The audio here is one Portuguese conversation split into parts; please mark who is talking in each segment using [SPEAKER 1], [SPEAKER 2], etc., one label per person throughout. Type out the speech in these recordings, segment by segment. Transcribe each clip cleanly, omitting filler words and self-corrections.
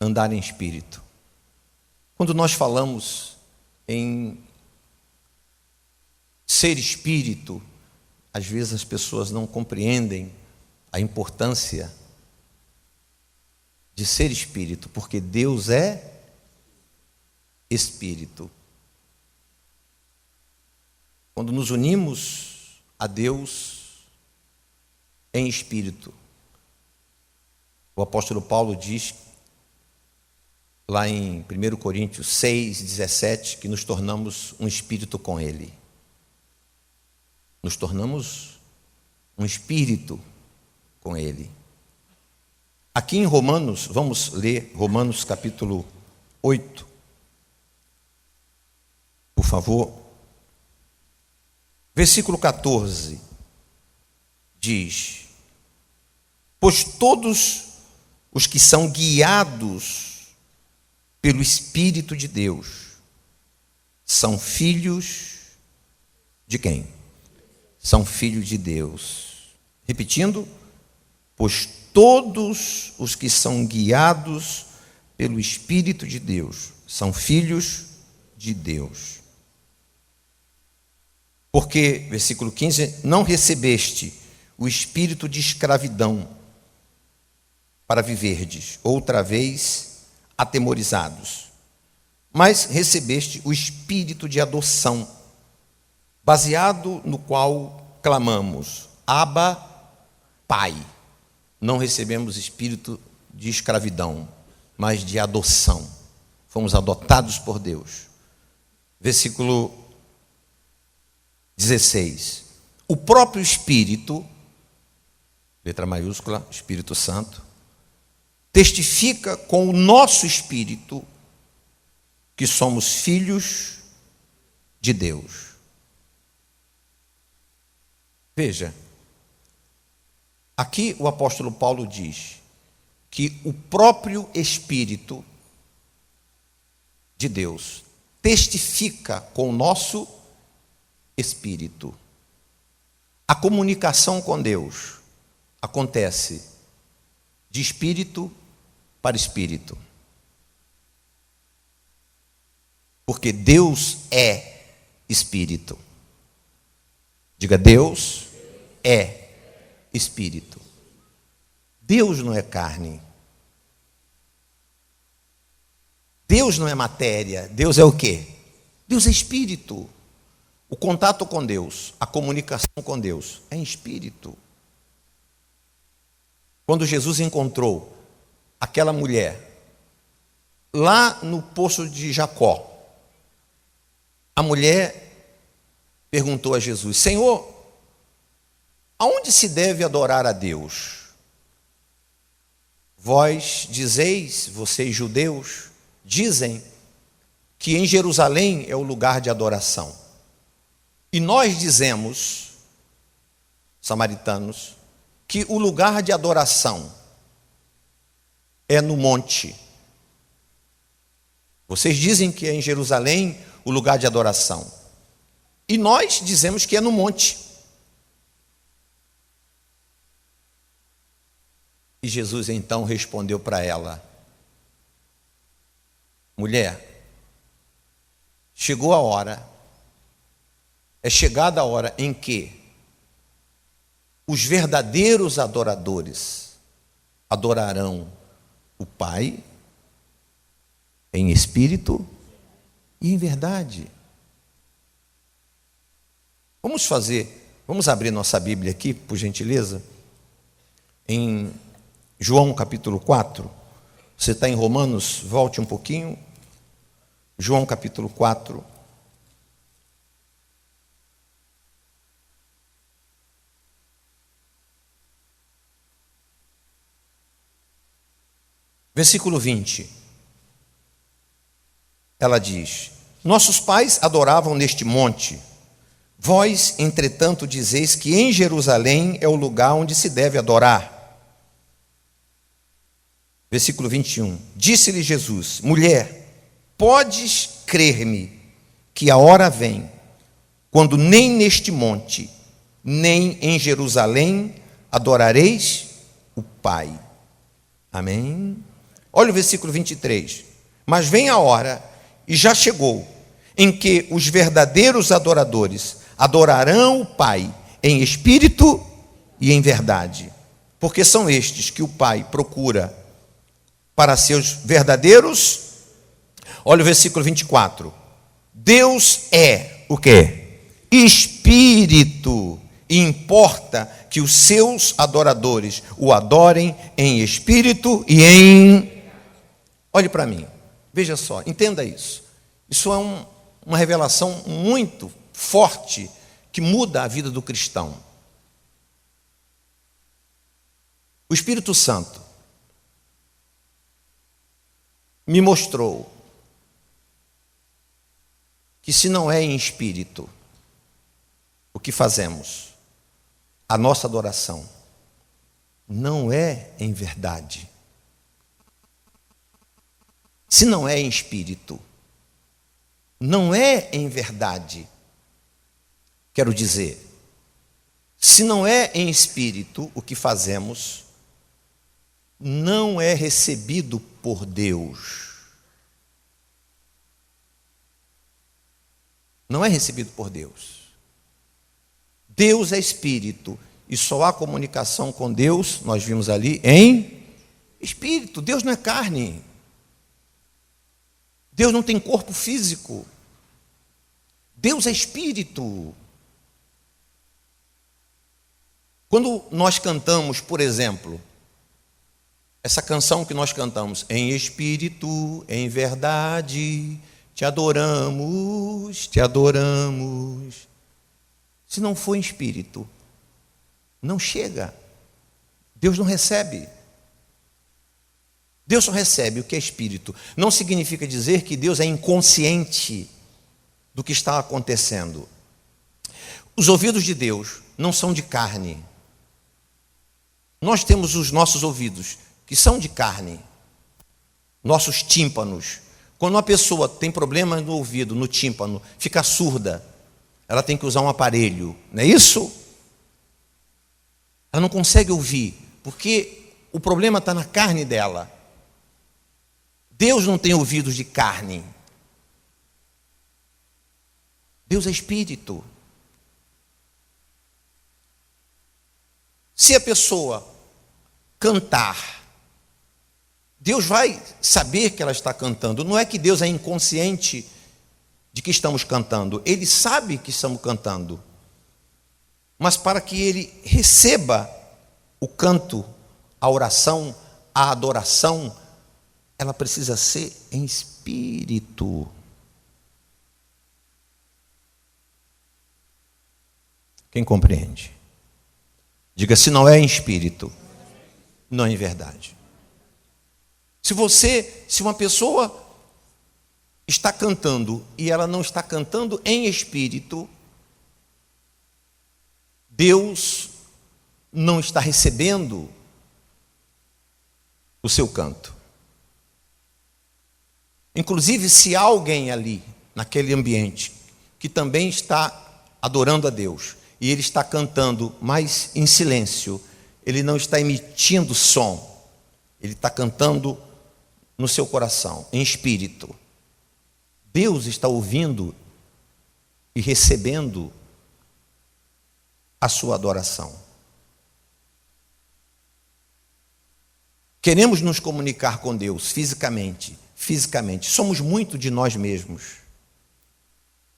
[SPEAKER 1] andar em espírito. Quando nós falamos em ser espírito, às vezes as pessoas não compreendem a importância de ser espírito, porque Deus é espírito. Quando nos unimos a Deus em espírito, o apóstolo Paulo diz lá em 1 Coríntios 6:17 que nos tornamos um espírito com Ele. Nos tornamos um espírito com Ele. Aqui em Romanos, vamos ler Romanos capítulo 8, por favor. Versículo 14 diz: pois todos os que são guiados pelo Espírito de Deus são filhos de quem? São filhos de Deus. Repetindo, pois todos os que são guiados pelo Espírito de Deus são filhos de Deus. Porque, versículo 15, não recebeste o espírito de escravidão para viverdes outra vez atemorizados, mas recebeste o espírito de adoção, baseado no qual clamamos, Abba, Pai. Não recebemos espírito de escravidão, mas de adoção. Fomos adotados por Deus. Versículo 16. O próprio Espírito, letra maiúscula, Espírito Santo, testifica com o nosso espírito que somos filhos de Deus. Veja, aqui o apóstolo Paulo diz que o próprio Espírito de Deus testifica com o nosso espírito. A comunicação com Deus acontece de espírito para espírito. Porque Deus é espírito. Diga, Deus é espírito. Deus não é carne. Deus não é matéria. Deus é o quê? Deus é espírito. O contato com Deus, a comunicação com Deus é em espírito. Quando Jesus encontrou aquela mulher lá no poço de Jacó, a mulher perguntou a Jesus: Senhor, aonde se deve adorar a Deus? Vós dizeis, vocês judeus, dizem que em Jerusalém é o lugar de adoração. E nós dizemos, samaritanos, que o lugar de adoração é no monte. Vocês dizem que é em Jerusalém o lugar de adoração. E nós dizemos que é no monte. E Jesus então respondeu para ela: mulher, chegou a hora, é chegada a hora em que os verdadeiros adoradores adorarão o Pai em espírito e em verdade. Vamos abrir nossa Bíblia aqui, por gentileza, em João capítulo 4. Você está em Romanos, volte um pouquinho. João capítulo 4. Versículo 20. Ela diz: nossos pais adoravam neste monte. Vós, entretanto, dizeis que em Jerusalém é o lugar onde se deve adorar. Versículo 21. Disse-lhe Jesus: mulher, podes crer-me que a hora vem, quando nem neste monte, nem em Jerusalém adorareis o Pai. Amém? Olha o versículo 23. Mas vem a hora, e já chegou, em que os verdadeiros adoradores adorarão o Pai em espírito e em verdade, porque são estes que o Pai procura para seus verdadeiros. Olha o versículo 24. Deus é o quê? Espírito. E importa que os seus adoradores o adorem em espírito e em... Olhe para mim, veja só, entenda isso. Isso é uma revelação muito forte que muda a vida do cristão. O Espírito Santo me mostrou que se não é em espírito o que fazemos, a nossa adoração não é em verdade. Se não é em espírito, não é em verdade. Quero dizer, se não é em espírito o que fazemos, não é recebido por Deus. Não é recebido por Deus. Deus é espírito e só há comunicação com Deus, nós vimos ali, em espírito. Deus não é carne. Deus não tem corpo físico. Deus é espírito. Quando nós cantamos, por exemplo, essa canção que nós cantamos, em espírito, em verdade, te adoramos, te adoramos. Se não for em espírito, não chega. Deus não recebe. Deus só recebe o que é espírito. Não significa dizer que Deus é inconsciente do que está acontecendo. Os ouvidos de Deus não são de carne. Nós temos os nossos ouvidos, que são de carne. Nossos tímpanos. Quando uma pessoa tem problema no ouvido, no tímpano, fica surda, ela tem que usar um aparelho, não é isso? Ela não consegue ouvir, porque o problema está na carne dela. Deus não tem ouvidos de carne. Deus é espírito. Se a pessoa cantar, Deus vai saber que ela está cantando. Não é que Deus é inconsciente de que estamos cantando. Ele sabe que estamos cantando. Mas para que ele receba o canto, a oração, a adoração, ela precisa ser em espírito. Quem compreende? Diga, se não é em espírito, não é em verdade. Se uma pessoa está cantando e ela não está cantando em espírito, Deus não está recebendo o seu canto. Inclusive, se há alguém ali, naquele ambiente, que também está adorando a Deus, e ele está cantando, mas em silêncio, ele não está emitindo som, ele está cantando no seu coração, em espírito. Deus está ouvindo e recebendo a sua adoração. Queremos nos comunicar com Deus fisicamente. Somos muito de nós mesmos.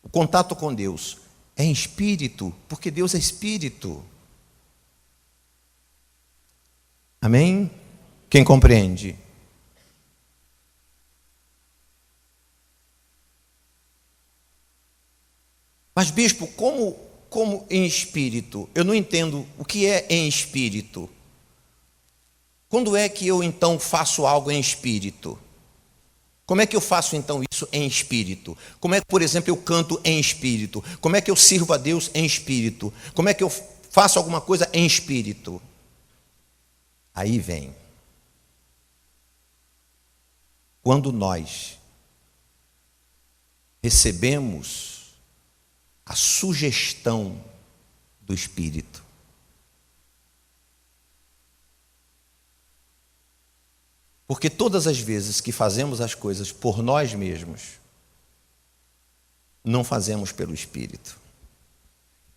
[SPEAKER 1] O contato com Deus é em espírito, porque Deus é espírito. Amém? Quem compreende? Mas, bispo, como em espírito? Eu não entendo o que é em espírito. Quando é que eu, então, faço algo em espírito? Como é que eu faço, então, isso em espírito? Como é que, por exemplo, eu canto em espírito? Como é que eu sirvo a Deus em espírito? Como é que eu faço alguma coisa em espírito? Aí vem. Quando nós recebemos a sugestão do Espírito. Porque todas as vezes que fazemos as coisas por nós mesmos, não fazemos pelo Espírito.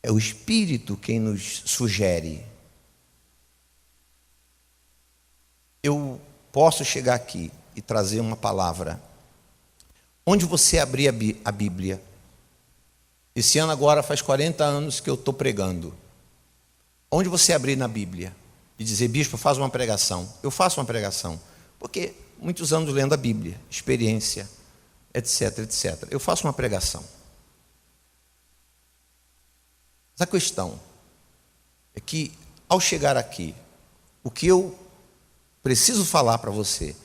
[SPEAKER 1] É o Espírito quem nos sugere. Eu posso chegar aqui e trazer uma palavra. Onde você abrir a Bíblia, esse ano agora faz 40 anos que eu estou pregando. Onde você abrir na Bíblia e dizer, bispo, faz uma pregação. Eu faço uma pregação. Porque muitos anos lendo a Bíblia, experiência, etc, etc. Eu faço uma pregação. Mas a questão é que, ao chegar aqui, o que eu preciso falar para você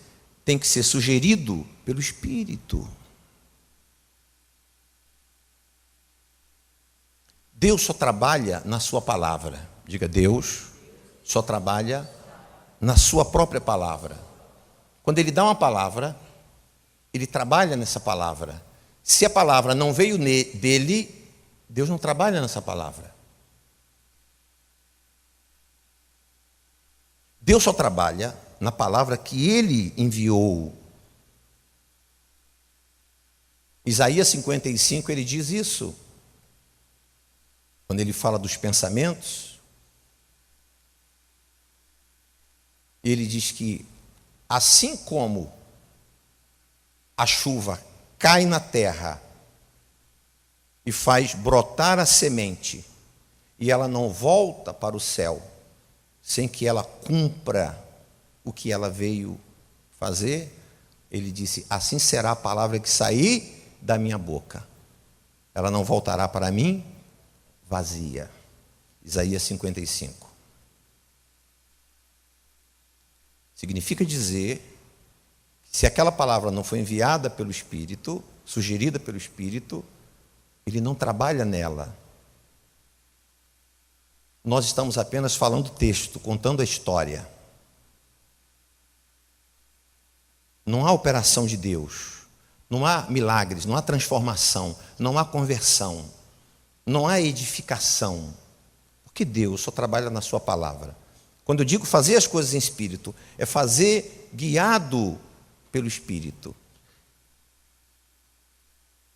[SPEAKER 1] tem que ser sugerido pelo Espírito. Deus só trabalha na sua palavra. Diga, Deus só trabalha na sua própria palavra. Quando Ele dá uma palavra, Ele trabalha nessa palavra. Se a palavra não veio dele, Deus não trabalha nessa palavra. Deus só trabalha na palavra que Ele enviou. Isaías 55, ele diz isso. Quando ele fala dos pensamentos, ele diz que assim como a chuva cai na terra e faz brotar a semente, e ela não volta para o céu, sem que ela cumpra o que ela veio fazer, ele disse, assim será a palavra que sair da minha boca. Ela não voltará para mim vazia. Isaías 55. Significa dizer que se aquela palavra não foi enviada pelo Espírito, sugerida pelo Espírito, ele não trabalha nela. Nós estamos apenas falando o texto, contando a história. Não há operação de Deus, não há milagres, não há transformação, não há conversão, não há edificação, porque Deus só trabalha na sua palavra. Quando eu digo fazer as coisas em Espírito, é fazer guiado pelo Espírito,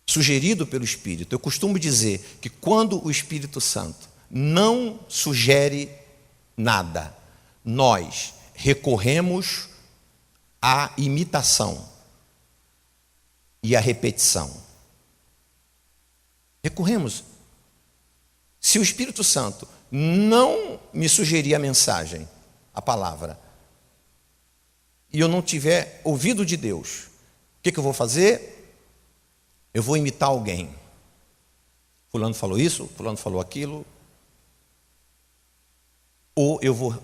[SPEAKER 1] sugerido pelo Espírito. Eu costumo dizer que quando o Espírito Santo não sugere nada, nós recorremos à imitação e à repetição. Recorremos. Se o Espírito Santo não me sugerir a mensagem, a palavra, e eu não tiver ouvido de Deus, o que eu vou fazer? Eu vou imitar alguém. Fulano falou isso, fulano falou aquilo. Ou eu vou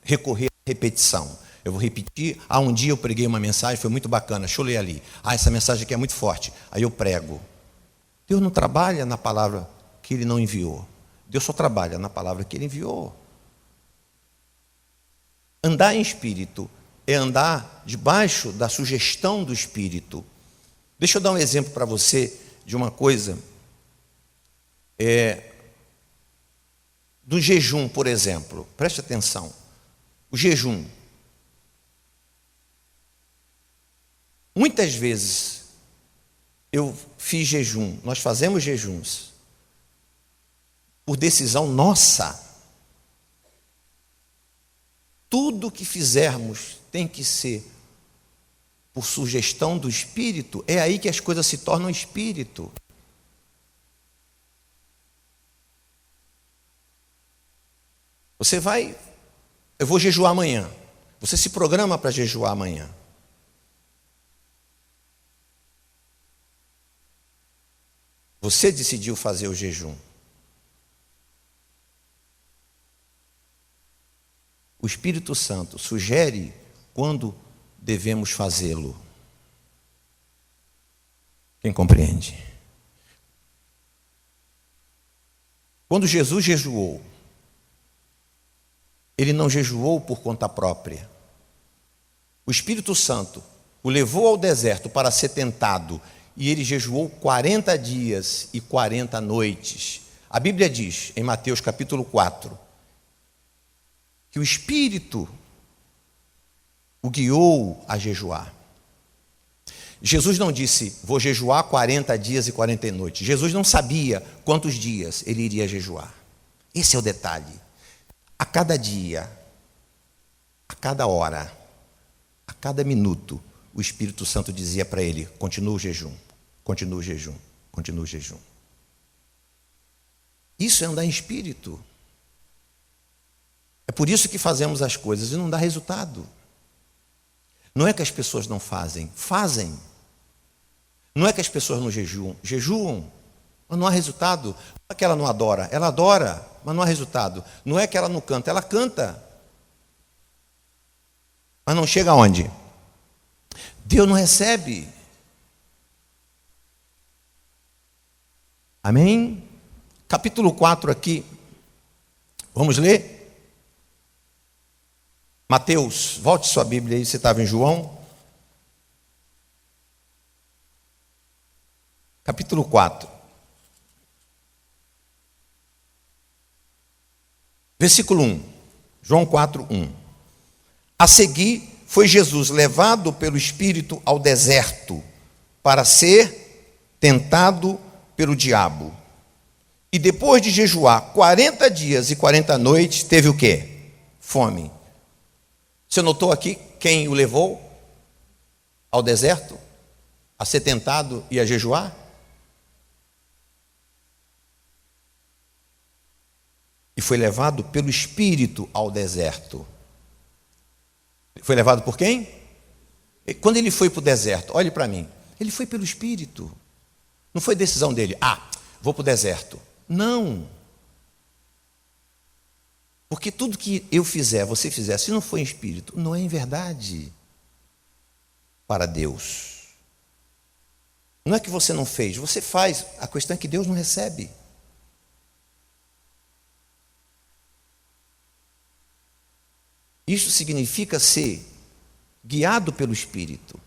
[SPEAKER 1] recorrer à repetição. Eu vou repetir. Um dia eu preguei uma mensagem, foi muito bacana, deixa eu ler ali. Essa mensagem aqui é muito forte. Aí eu prego. Deus não trabalha na palavra que Ele não enviou. Deus só trabalha na palavra que Ele enviou. Andar em Espírito é andar debaixo da sugestão do Espírito. Deixa eu dar um exemplo para você de uma coisa. Do jejum, por exemplo. Preste atenção. O jejum. Muitas vezes eu fiz jejum, nós fazemos jejuns por decisão nossa. Tudo que fizermos tem que ser por sugestão do Espírito. É aí que as coisas se tornam Espírito. Você vai, eu vou jejuar amanhã. Você se programa para jejuar amanhã. Você decidiu fazer o jejum. O Espírito Santo sugere quando devemos fazê-lo. Quem compreende? Quando Jesus jejuou, Ele não jejuou por conta própria. O Espírito Santo o levou ao deserto para ser tentado, e ele jejuou 40 dias e 40 noites. A Bíblia diz, em Mateus capítulo 4, que o Espírito o guiou a jejuar. Jesus não disse, vou jejuar 40 dias e 40 noites. Jesus não sabia quantos dias ele iria jejuar. Esse é o detalhe. A cada dia, a cada hora, a cada minuto, o Espírito Santo dizia para ele, continua o jejum, continua o jejum, continua o jejum. Isso é andar em espírito. É por isso que fazemos as coisas e não dá resultado. Não é que as pessoas não fazem, fazem. Não é que as pessoas não jejuam, jejuam, mas não há resultado. Não é que ela não adora, ela adora, mas não há resultado. Não é que ela não canta, ela canta. Mas não chega aonde? Deus não recebe. Amém? Capítulo 4 aqui. Vamos ler? Mateus, volte sua Bíblia aí, você estava em João. Capítulo 4. Versículo 1. João 4, 1. A seguir, foi Jesus levado pelo Espírito ao deserto para ser tentado pelo diabo. E depois de jejuar 40 dias e 40 noites, teve o quê? Fome. Você notou aqui quem o levou ao deserto? A ser tentado e a jejuar? E foi levado pelo Espírito ao deserto. Foi levado por quem? Quando ele foi para o deserto, olhe para mim, ele foi pelo Espírito. Não foi decisão dele, vou para o deserto. Não. Porque tudo que eu fizer, você fizer, se não for em espírito, não é em verdade para Deus. Não é que você não fez, você faz. A questão é que Deus não recebe. Isso significa ser guiado pelo Espírito.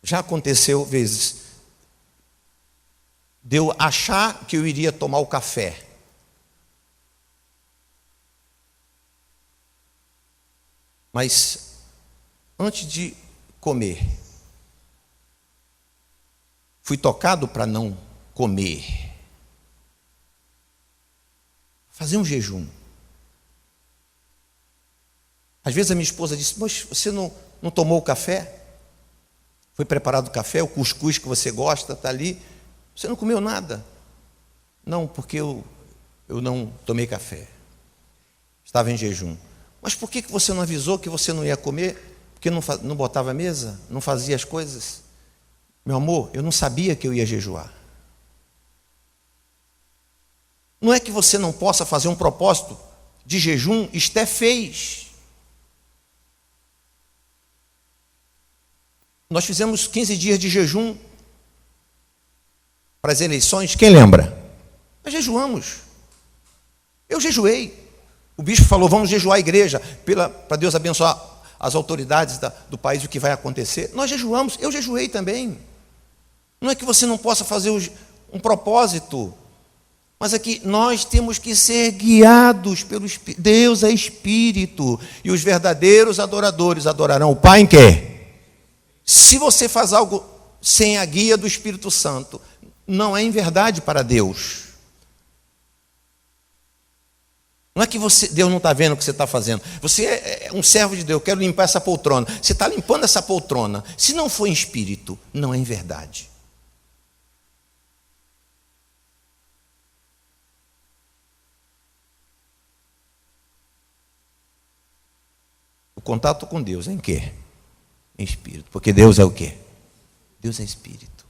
[SPEAKER 1] Já aconteceu vezes de eu achar que eu iria tomar o café. Mas antes de comer, fui tocado para não comer. Fazer um jejum. Às vezes a minha esposa disse, mas você não tomou o café? Foi preparado o café, o cuscuz que você gosta está ali. Você não comeu nada? Não, porque eu não tomei café. Estava em jejum. Mas por que você não avisou que você não ia comer? Porque não botava a mesa? Não fazia as coisas? Meu amor, eu não sabia que eu ia jejuar. Não é que você não possa fazer um propósito de jejum, Esté fez. Nós fizemos 15 dias de jejum para as eleições, quem lembra? Nós jejuamos. Eu jejuei. O bispo falou, vamos jejuar a igreja, para Deus abençoar as autoridades do país, o que vai acontecer. Nós jejuamos, eu jejuei também. Não é que você não possa fazer um propósito, mas é que nós temos que ser guiados pelo Espírito. Deus é Espírito, e os verdadeiros adoradores adorarão o Pai em quê? Se você faz algo sem a guia do Espírito Santo, não é em verdade para Deus. Não é que Deus não está vendo o que você está fazendo. Você é um servo de Deus, eu quero limpar essa poltrona. Você está limpando essa poltrona. Se não for em espírito, não é em verdade. O contato com Deus é em quê? Em espírito. Porque Deus é o quê? Deus é espírito.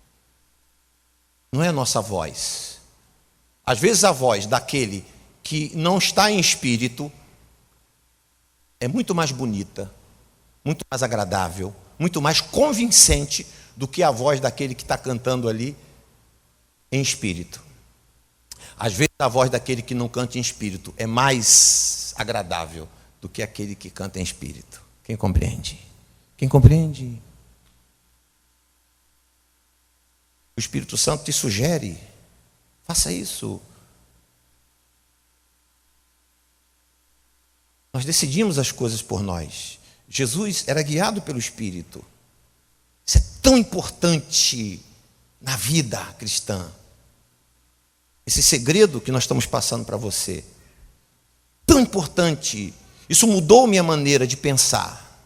[SPEAKER 1] Não é a nossa voz. Às vezes a voz daquele que não está em espírito é muito mais bonita, muito mais agradável, muito mais convincente do que a voz daquele que está cantando ali em espírito. Às vezes a voz daquele que não canta em espírito é mais agradável do que aquele que canta em espírito. Quem compreende? Quem compreende? O Espírito Santo te sugere, faça isso. Nós decidimos as coisas por nós. Jesus era guiado pelo Espírito. Isso é tão importante na vida cristã. Esse segredo que nós estamos passando para você. Tão importante. Isso mudou minha maneira de pensar,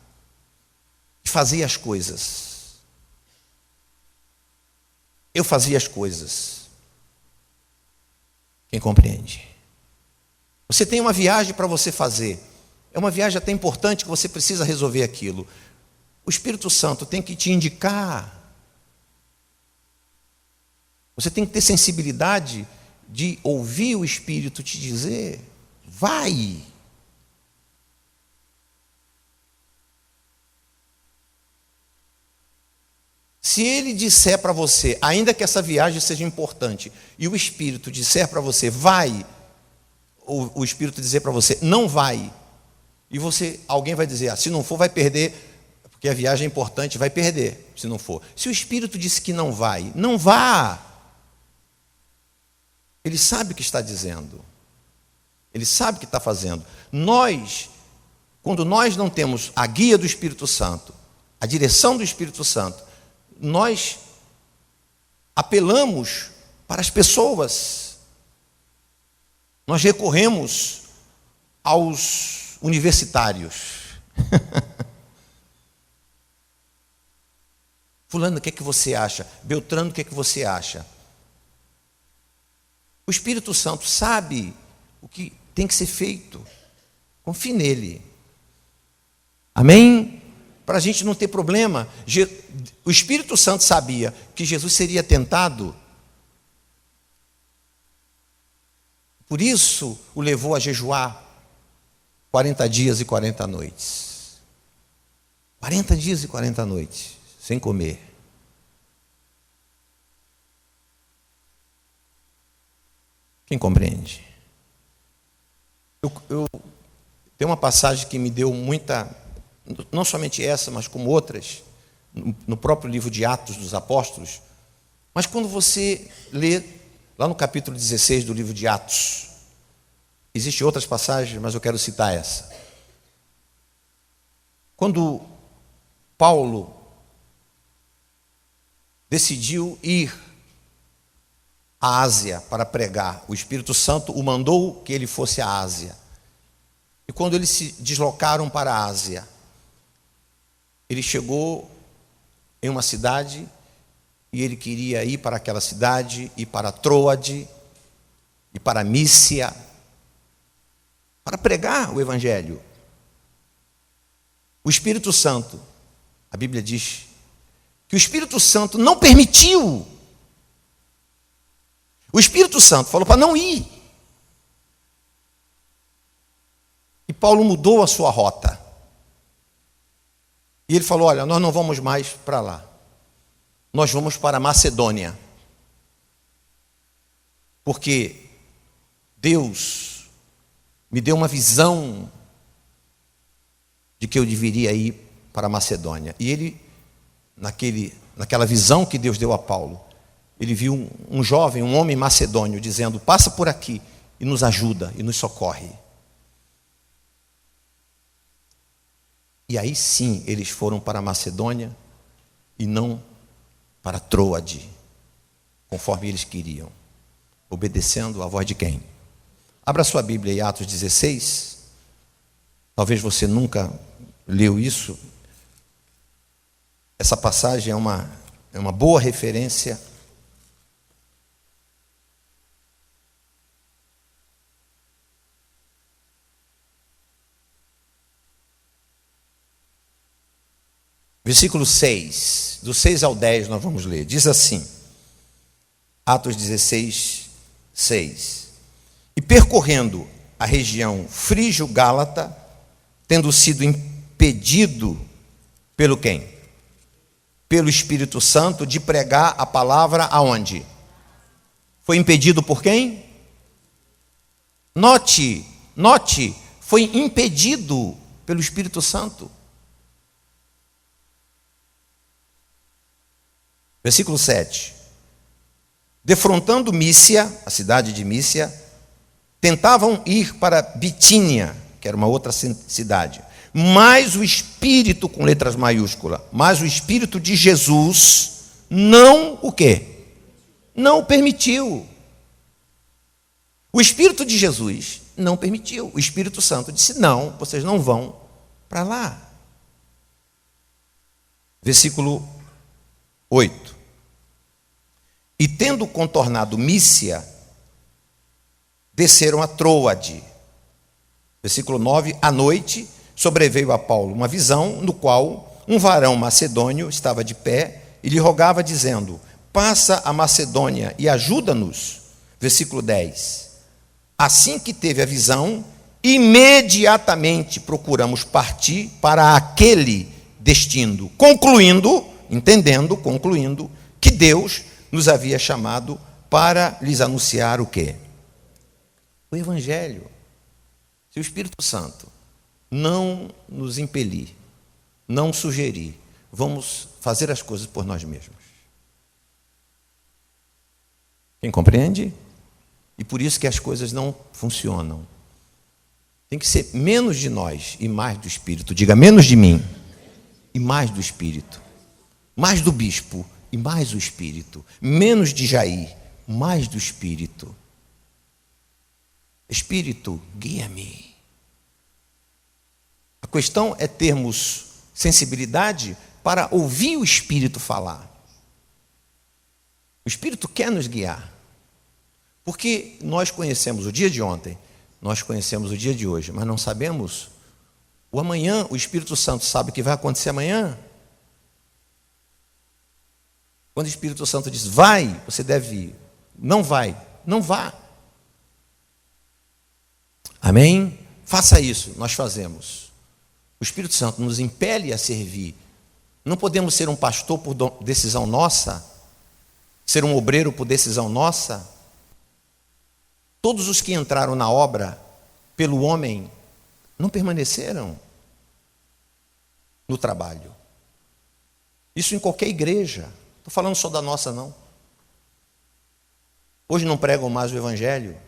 [SPEAKER 1] de fazer as coisas. Eu fazia as coisas. Quem compreende? Você tem uma viagem para você fazer. É uma viagem até importante que você precisa resolver aquilo. O Espírito Santo tem que te indicar. Você tem que ter sensibilidade de ouvir o Espírito te dizer: vai. Se ele disser para você, ainda que essa viagem seja importante, e o Espírito disser para você, vai, ou o Espírito dizer para você, não vai, e alguém vai dizer, se não for, vai perder, porque a viagem é importante, vai perder, se não for. Se o Espírito disse que não vai, não vá. Ele sabe o que está dizendo. Ele sabe o que está fazendo. Quando nós não temos a guia do Espírito Santo, a direção do Espírito Santo, nós apelamos para as pessoas. Nós recorremos aos universitários. Fulano, o que é que você acha? Beltrano, o que é que você acha? O Espírito Santo sabe o que tem que ser feito. Confie nele. Amém? Para a gente não ter problema. O Espírito Santo sabia que Jesus seria tentado. Por isso o levou a jejuar 40 dias e 40 noites. 40 dias e 40 noites, sem comer. Quem compreende? Tem uma passagem que me deu muita, não somente essa, mas como outras, no próprio livro de Atos dos Apóstolos. Mas quando você lê, lá no capítulo 16 do livro de Atos, existem outras passagens, mas eu quero citar essa. Quando Paulo decidiu ir à Ásia para pregar, o Espírito Santo o mandou que ele fosse à Ásia. E quando eles se deslocaram para a Ásia, ele chegou em uma cidade e ele queria ir para aquela cidade, ir para Troade, ir para Mísia, para pregar o Evangelho. O Espírito Santo, a Bíblia diz que o Espírito Santo não permitiu. O Espírito Santo falou para não ir. E Paulo mudou a sua rota. E ele falou, olha, nós não vamos mais para lá. Nós vamos para a Macedônia. Porque Deus me deu uma visão de que eu deveria ir para a Macedônia. E ele, naquela visão que Deus deu a Paulo, ele viu um jovem, um homem macedônio, dizendo, passa por aqui e nos ajuda e nos socorre. E aí sim, eles foram para a Macedônia e não para Troade, conforme eles queriam, obedecendo à voz de quem? Abra sua Bíblia em Atos 16. Talvez você nunca leu isso. Essa passagem é uma boa referência. Versículo 6, do 6 ao 10 nós vamos ler. Diz assim, Atos 16, 6. E percorrendo a região frígio-gálata, tendo sido impedido pelo quem? Pelo Espírito Santo de pregar a palavra aonde? Foi impedido por quem? Note, foi impedido pelo Espírito Santo. Versículo 7. Defrontando Mísia, a cidade de Mísia, tentavam ir para Bitínia, que era uma outra cidade. Mas o Espírito, com letras maiúsculas, mas o Espírito de Jesus não o quê? Não o permitiu. O Espírito de Jesus não permitiu. O Espírito Santo disse: não, vocês não vão para lá. Versículo 8. E tendo contornado Mísia, desceram a Troade. Versículo 9. À noite sobreveio a Paulo uma visão, no qual um varão macedônio estava de pé e lhe rogava, dizendo: passa a Macedônia e ajuda-nos. Versículo 10. Assim que teve a visão, imediatamente procuramos partir para aquele destino, concluindo que Deus nos havia chamado para lhes anunciar o quê? O Evangelho. Se o Espírito Santo não nos impelir, não sugerir, vamos fazer as coisas por nós mesmos. Quem compreende? E por isso que as coisas não funcionam. Tem que ser menos de nós e mais do Espírito. Diga: menos de mim e mais do Espírito. Mais do bispo e mais do Espírito. Menos de Jair, mais do Espírito. Espírito, guia-me. A questão é termos sensibilidade para ouvir o Espírito falar. O Espírito quer nos guiar. Porque nós conhecemos o dia de ontem, nós conhecemos o dia de hoje, mas não sabemos o amanhã. O Espírito Santo sabe o que vai acontecer amanhã. Quando o Espírito Santo diz: vai, você deve ir. Não vai, não vá. Amém? Faça isso, nós fazemos. O Espírito Santo nos impele a servir. Não podemos ser um pastor por decisão nossa, ser um obreiro por decisão nossa. Todos os que entraram na obra pelo homem não permaneceram no trabalho. Isso em qualquer igreja. Estou falando só da nossa, não. Hoje não pregam mais o Evangelho.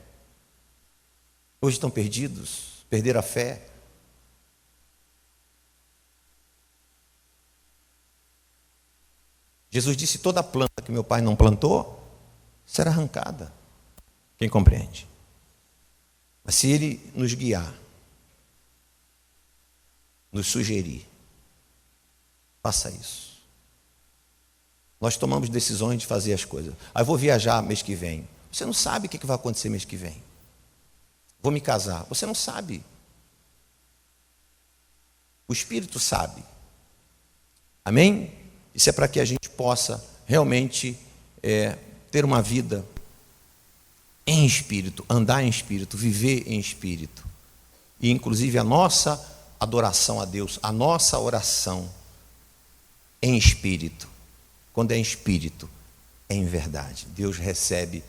[SPEAKER 1] Hoje estão perdidos, perderam a fé. Jesus disse: toda planta que meu Pai não plantou será arrancada. Quem compreende? Mas se Ele nos guiar, nos sugerir, faça isso. Nós tomamos decisões de fazer as coisas. Eu vou viajar mês que vem. Você não sabe o que vai acontecer mês que vem. Vou me casar. Você não sabe. O Espírito sabe. Amém? Isso é para que a gente possa realmente ter uma vida em espírito, andar em espírito, viver em espírito. E inclusive a nossa adoração a Deus, a nossa oração em espírito. Quando é em espírito, é em verdade. Deus recebe,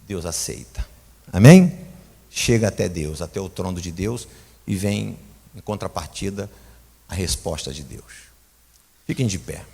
[SPEAKER 1] Deus aceita. Amém? Chega até Deus, até o trono de Deus, e vem em contrapartida a resposta de Deus. Fiquem de pé.